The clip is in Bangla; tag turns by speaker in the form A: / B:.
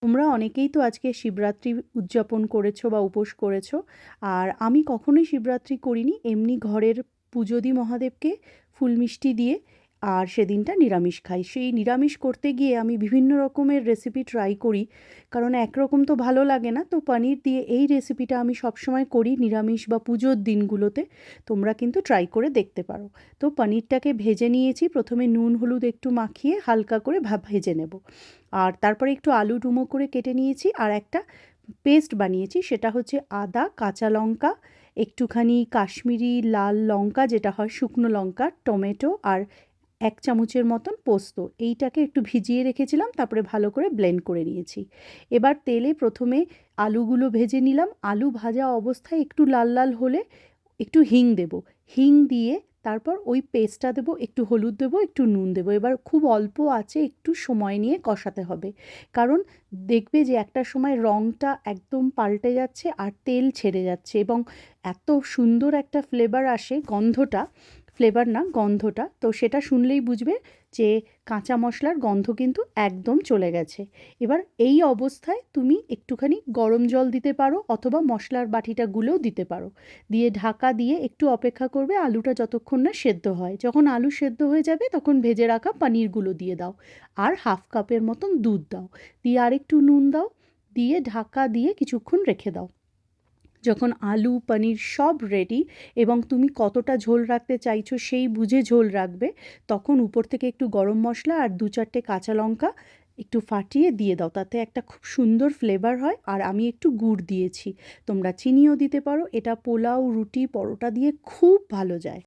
A: তোমরা অনেকেই তো আজকে শিবরাত্রি উদযাপন করেছো বা উপোস করেছো। আর আমি কখনোই শিবরাত্রি করিনি, এমনি ঘরের পুজো দিই মহাদেবকে ফুল মিষ্টি দিয়ে। আর সেদিনটা নিরামিষ খাই। সেই নিরামিষ করতে গিয়ে আমি বিভিন্ন রকমের রেসিপি ট্রাই করি, কারণ একরকম তো ভালো লাগে না। তো পনির দিয়ে এই রেসিপিটা আমি সবসময় করি নিরামিষ বা পুজোর দিনগুলোতে। তোমরা কিন্তু ট্রাই করে দেখতে পারো। তো পনিরটাকে ভেজে নিয়েছি, প্রথমে নুন হলুদ একটু মাখিয়ে হালকা করে ভেজে নেব। আর তারপরে একটু আলু ডুমো করে কেটে নিয়েছি, আর একটা পেস্ট বানিয়েছি, সেটা হচ্ছে আদা, কাঁচা লঙ্কা, একটুখানি কাশ্মীরি লাল লঙ্কা যেটা হয় শুকনো লঙ্কা, টমেটো, আর 1 চামচের মতন পোস্ত। এইটাকে একটু ভিজিয়ে রেখেছিলাম, তারপরে ভালো করে ব্লেন্ড করে নিয়েছি। এবার তেলে প্রথমে আলুগুলো ভেজে নিলাম। আলু ভাজা অবস্থায় একটু লাল লাল হলে একটু হিং দেব। হিং দিয়ে তারপর ওই পেস্টটা দেবো, একটু হলুদ দেবো, একটু নুন দেবো। এবার খুব অল্প আঁচে একটু সময় নিয়ে কষাতে হবে, কারণ দেখবে যে একটা সময় রঙটা একদম পাল্টে যাচ্ছে আর তেল ছেড়ে যাচ্ছে, এবং এত সুন্দর একটা ফ্লেভার আসে, গন্ধটা, ফ্লেভার না গন্ধটা, তো সেটা শুনলেই বুঝবে যে কাঁচা মশলার গন্ধ কিন্তু একদম চলে গেছে। এবার এই অবস্থায় তুমি একটুখানি গরম জল দিতে পারো, অথবা মশলার বাটিটা গুলেও দিতে পারো। দিয়ে ঢাকা দিয়ে একটু অপেক্ষা করবে আলুটা যতক্ষণ না সেদ্ধ হয়। যখন আলু সেদ্ধ হয়ে যাবে তখন ভেজে রাখা পনিরগুলো দিয়ে দাও, আর হাফ কাপের মতন দুধ দাও, দিয়ে আরেকটু নুন দাও, দিয়ে ঢাকা দিয়ে কিছুক্ষণ রেখে দাও। যখন আলু পনির সব রেডি এবং তুমি কতটা ঝোল রাখতে চাইছো সেই বুঝে ঝোল রাখবে, তখন উপর থেকে একটু গরম মশলা আর 2-4টে কাঁচা লঙ্কা একটু ফাটিয়ে দিয়ে দাও, তাতে একটা খুব সুন্দর ফ্লেভার হয়। আর আমি একটু গুড় দিয়েছি, তোমরা চিনিও দিতে পারো। এটা পোলাও, রুটি, পরোটা দিয়ে খুব ভালো যায়।